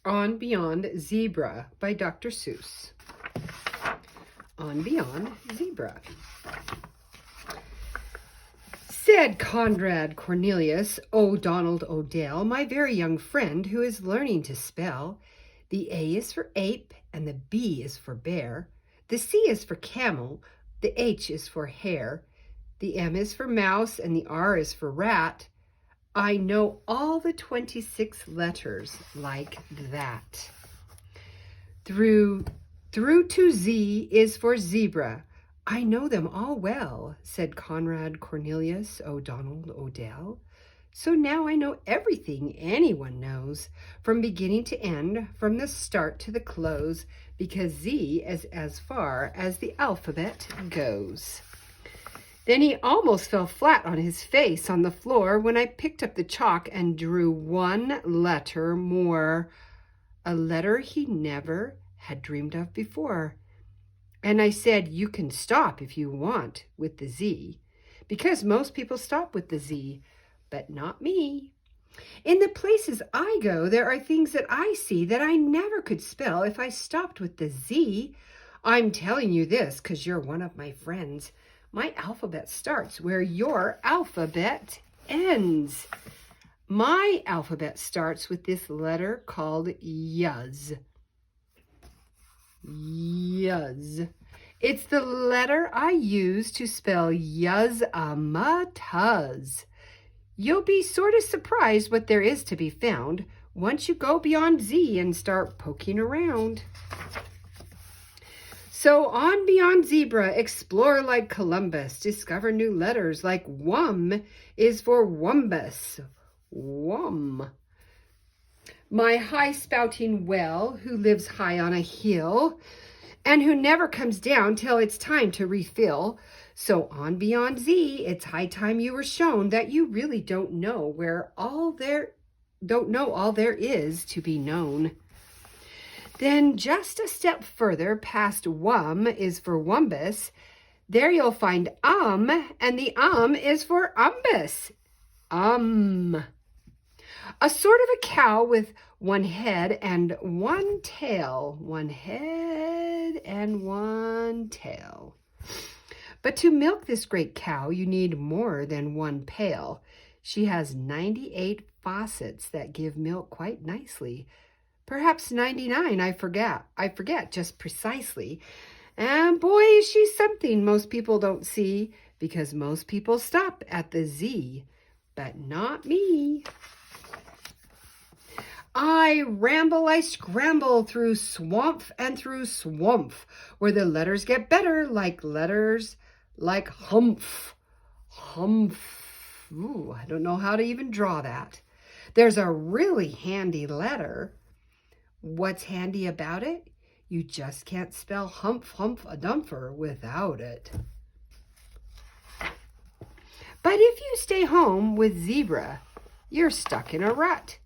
On Beyond Zebra by Dr. Seuss. On Beyond Zebra. Said Conrad Cornelius O'Donnell Odell, my very young friend who is learning to spell, the A is for ape and the B is for bear. The C is for camel, the H is for hare, the M is for mouse and the R is for rat. I know all the 26 letters like that. Through to Z is for zebra. I know them all well, said Conrad Cornelius O'Donnell Odell. So now I know everything anyone knows, from beginning to end, from the start to the close, because Z is as far as the alphabet goes. Then he almost fell flat on his face on the floor when I picked up the chalk and drew one letter more, a letter he never had dreamed of before. And I said, you can stop if you want with the Z, because most people stop with the Z, but not me. In the places I go, there are things that I see that I never could spell if I stopped with the Z. I'm telling you this because you're one of my friends. My alphabet starts where your alphabet ends. My alphabet starts with this letter called Yuz. Yuz. It's the letter I use to spell Yuz-a-ma-tuz. You'll be sort of surprised what there is to be found once you go beyond Z and start poking around. So on beyond zebra, explore like Columbus, discover new letters like Wum is for wumbus. Wum. My high-spouting whale who lives high on a hill and who never comes down till it's time to refill. So on beyond Z, it's high time you were shown that you really don't know all there is to be known. Then just a step further past Wum is for wumbus. There you'll find and the is for umbus. A sort of a cow with one head and one tail. One head and one tail. But to milk this great cow, you need more than one pail. She has 98 faucets that give milk quite nicely. Perhaps 99, I forget just precisely. And boy, is she something most people don't see, because most people stop at the Z, but not me. I ramble, I scramble through swamp and through swamp, where the letters get better, letters like humph. Humph. Ooh, I don't know how to even draw that. There's a really handy letter. What's handy about it? You just can't spell humph-a-dumpher without it. But if you stay home with zebra, you're stuck in a rut.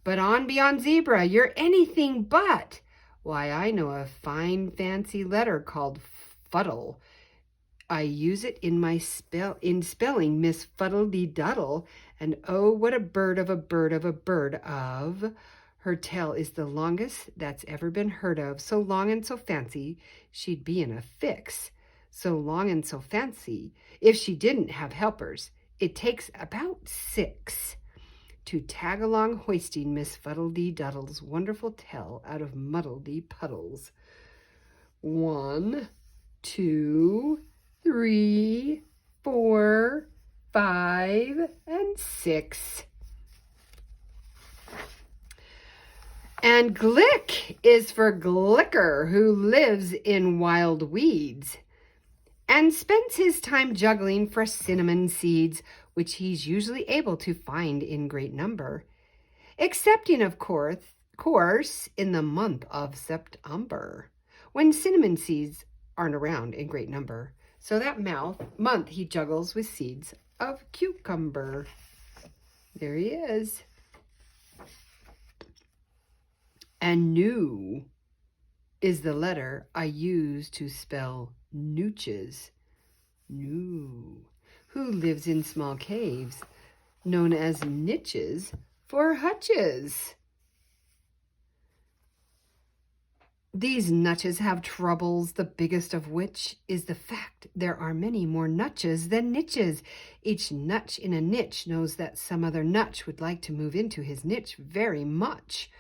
But on beyond zebra, you're anything but. Why, I know a fine fancy letter called fuddle. I use it in spelling Miss Fuddle-dee-Duddle, and oh, what a bird of a bird of a bird of. Her tail is the longest that's ever been heard of, so long and so fancy, she'd be in a fix. So long and so fancy, if she didn't have helpers, it takes about 6 to tag along hoisting Miss Fuddle-dee-Duddle's wonderful tail out of muddle-dee-puddles. 1, 2, 3, 4, 5, and 6. And Glick is for Glicker, who lives in wild weeds and spends his time juggling for cinnamon seeds, which he's usually able to find in great number, excepting, of course, in the month of September, when cinnamon seeds aren't around in great number. So that month he juggles with seeds of cucumber. There he is. And new is the letter I use to spell nooches. New, who lives in small caves, known as niches for hutches. These nutches have troubles, the biggest of which is the fact there are many more nutches than niches. Each nutch in a niche knows that some other nutch would like to move into his niche very much.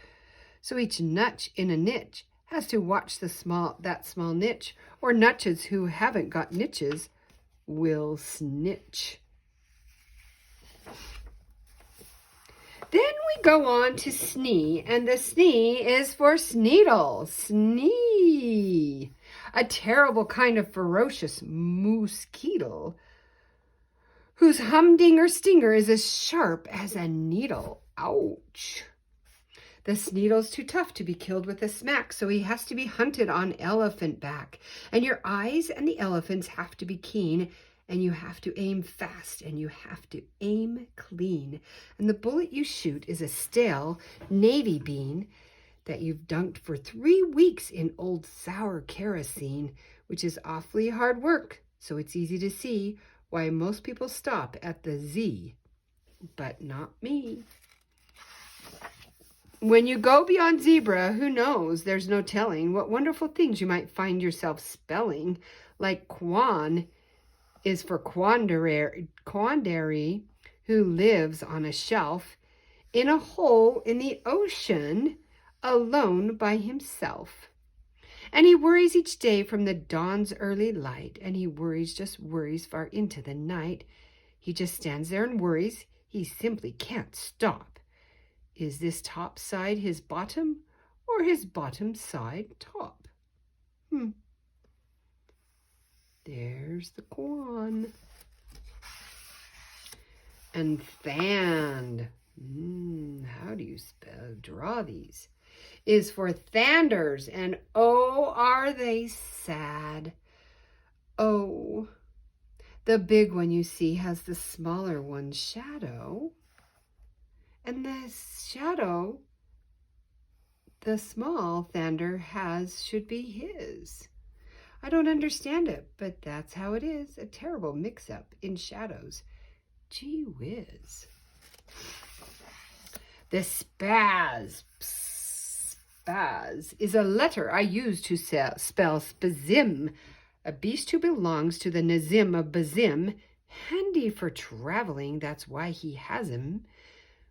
So each nutch in a niche has to watch that small niche, or nutches who haven't got niches will snitch. Then we go on to snee, and the snee is for sneedle. Snee, a terrible kind of ferocious mosquito whose humdinger stinger is as sharp as a needle. Ouch. The sneedle's too tough to be killed with a smack, so he has to be hunted on elephant back. And your eyes and the elephant's have to be keen, and you have to aim fast, and you have to aim clean. And the bullet you shoot is a stale navy bean that you've dunked for 3 weeks in old sour kerosene, which is awfully hard work, so it's easy to see why most people stop at the Z, but not me. When you go beyond zebra, who knows? There's no telling what wonderful things you might find yourself spelling, like quan is for quandary, who lives on a shelf in a hole in the ocean alone by himself. And he worries each day from the dawn's early light, and he just worries far into the night. He just stands there and worries. He simply can't stop. Is this top side his bottom, or his bottom side top? There's the quan. And fanned. How do you draw these? Is for thanders, and oh, are they sad. Oh, the big one you see has the smaller one's shadow. And the shadow the small Thander has should be his. I don't understand it, but that's how it is. A terrible mix-up in shadows. Gee whiz. The spaz. Spaz is a letter I use to spell spazim, a beast who belongs to the Nazim of Bazim. Handy for traveling, that's why he has him.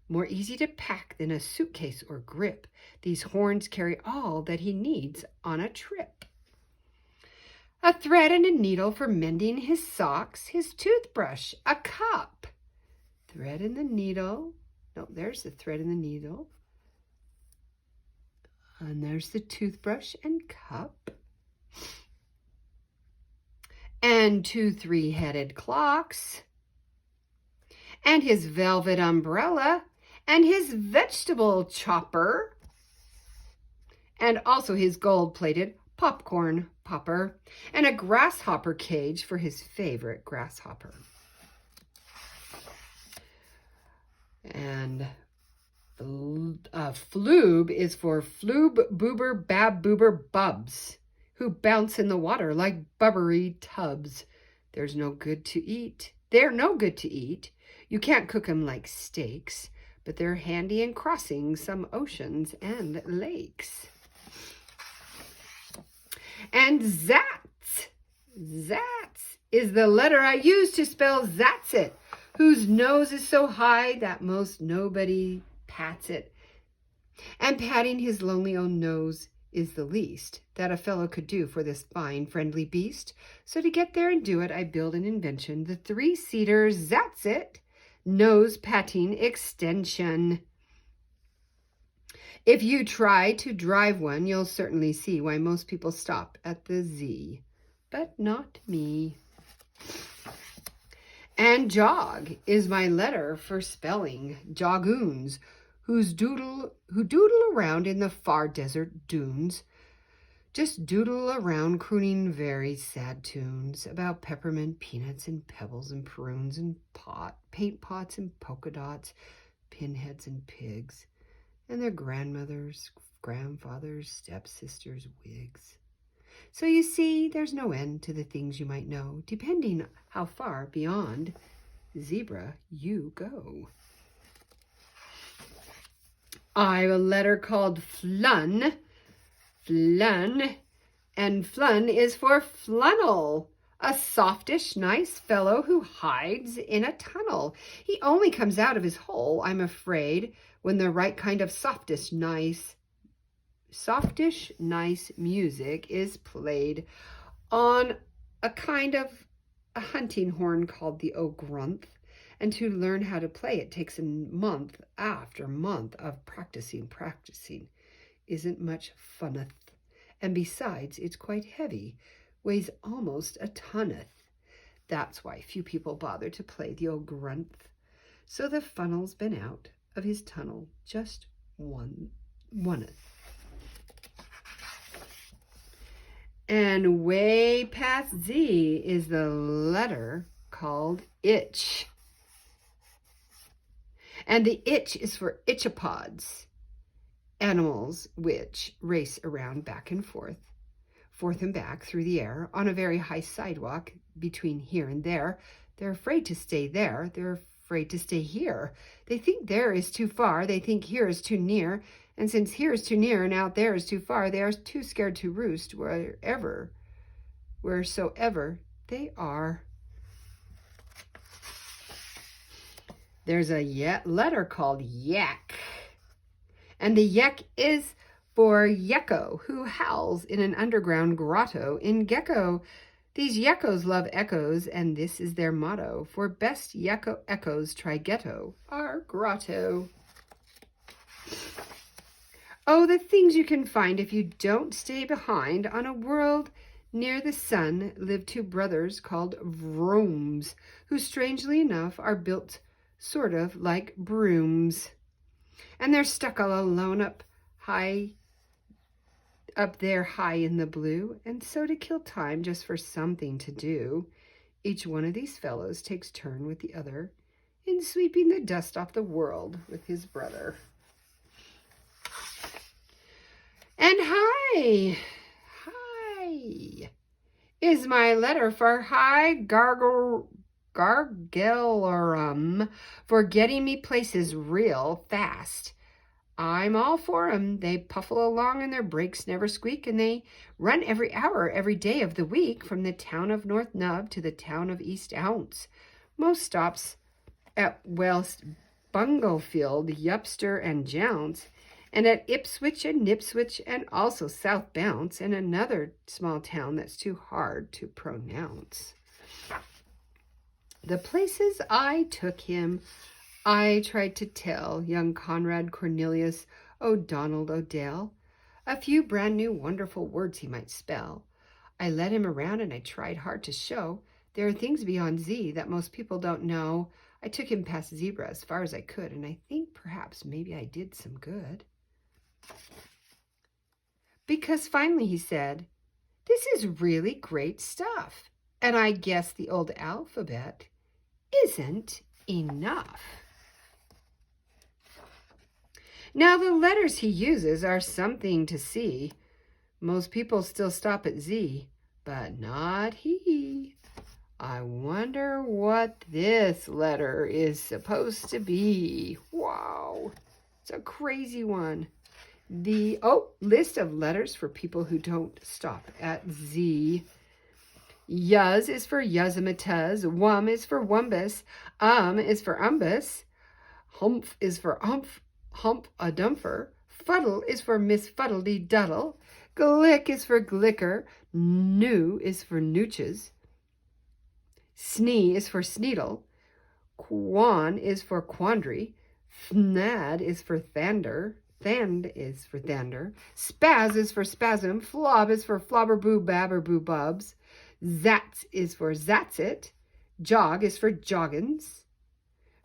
More easy to pack than a suitcase or grip. These horns carry all that he needs on a trip. A thread and a needle for mending his socks, his toothbrush, a cup. Thread and the needle. No, there's the thread and the needle. And there's the toothbrush and cup. And 2 3-headed clocks. And his velvet umbrella. And his vegetable chopper. And also his gold-plated popcorn popper. And a grasshopper cage for his favorite grasshopper. And floob is for floob boober bab boober bubs, who bounce in the water like bubbery tubs. They're no good to eat. You can't cook them like steaks, but they're handy in crossing some oceans and lakes. And Zats. Zats is the letter I use to spell Zatsit, whose nose is so high that most nobody pats it. And patting his lonely own nose is the least that a fellow could do for this fine, friendly beast. So to get there and do it, I build an invention, the 3-seater Zatsit nose patting extension. If you try to drive one, you'll certainly see why most people stop at the Z, but not me. And jog is my letter for spelling jogoons, who doodle around in the far desert dunes. Just doodle around crooning very sad tunes about peppermint, peanuts, and pebbles, and prunes, and paint pots, and polka dots, pinheads, and pigs, and their grandmothers, grandfathers, stepsisters' wigs. So you see, there's no end to the things you might know, depending how far beyond zebra you go. I have a letter called Flun Flun, and flun is for flannel, a softish, nice fellow who hides in a tunnel. He only comes out of his hole, I'm afraid, when the right kind of softish, nice music is played on a kind of a hunting horn called the ogrunth. And to learn how to play it takes a month after month of practicing. Isn't much funneth. And besides, it's quite heavy, weighs almost a tonneth. That's why few people bother to play the ogrunth. So the funnel's been out of his tunnel just oneth. And way past Z is the letter called itch. And the itch is for itchopods, animals which race around back and forth and back through the air on a very high sidewalk between here and there. They're afraid to stay there. They're afraid to stay here. They think there is too far. They think here is too near. And since here is too near and out there is too far, they are too scared to roost wheresoever they are. There's a letter called yak. And the yak is for Yekko, who howls in an underground grotto in Gecko. These Yekkos love echoes, and this is their motto. For best Yekko echoes try ghetto, our grotto. Oh, the things you can find if you don't stay behind. On a world near the sun live two brothers called Vrooms, who strangely enough are built sort of like brooms. And they're stuck all alone up there high in the blue. And so to kill time just for something to do, each one of these fellows takes turn with the other in sweeping the dust off the world with his brother. And hi is my letter for high gargalerum, for getting me places real fast. I'm all for 'em. They puffle along and their brakes never squeak, and they run every hour, every day of the week, from the town of North Nub to the town of East Ounce. Most stops at West Bunglefield, Yupster, and Jounce, and at Ipswich and Nipswich, and also South Bounce, and another small town that's too hard to pronounce. The places I took him, I tried to tell young Conrad Cornelius O'Donnell O'Dell a few brand new wonderful words he might spell. I led him around and I tried hard to show there are things beyond Z that most people don't know. I took him past zebra as far as I could, and I think perhaps maybe I did some good. Because finally he said, "This is really great stuff, and I guess the old alphabet isn't enough." Now the letters he uses are something to see. Most people still stop at Z, but not he. I wonder what this letter is supposed to be. Wow, it's a crazy one. The list of letters for people who don't stop at Z. Yuz is for yuzamatuz. Wum is for wumbus. Is for umbus. Humph is for hump a dumper. Fuddle is for Miss Fuddledy Duddle. Glick is for glicker. New is for nooches. Snee is for sneedle. Quan is for quandary. Fnad is for thander. Thand is for thunder. Spaz is for spasm. Flob is for flobber boo bab or boo bubs. Zats is for zatsit. Jog is for joggins.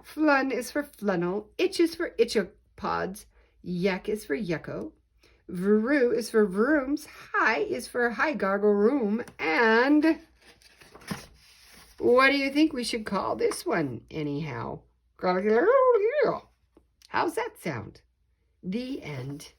Flun is for flunnel. Itch is for itchopods. Yak is for yucko. Vroo is for vrooms. High is for high gargle room. And what do you think we should call this one anyhow? How's that sound? The end.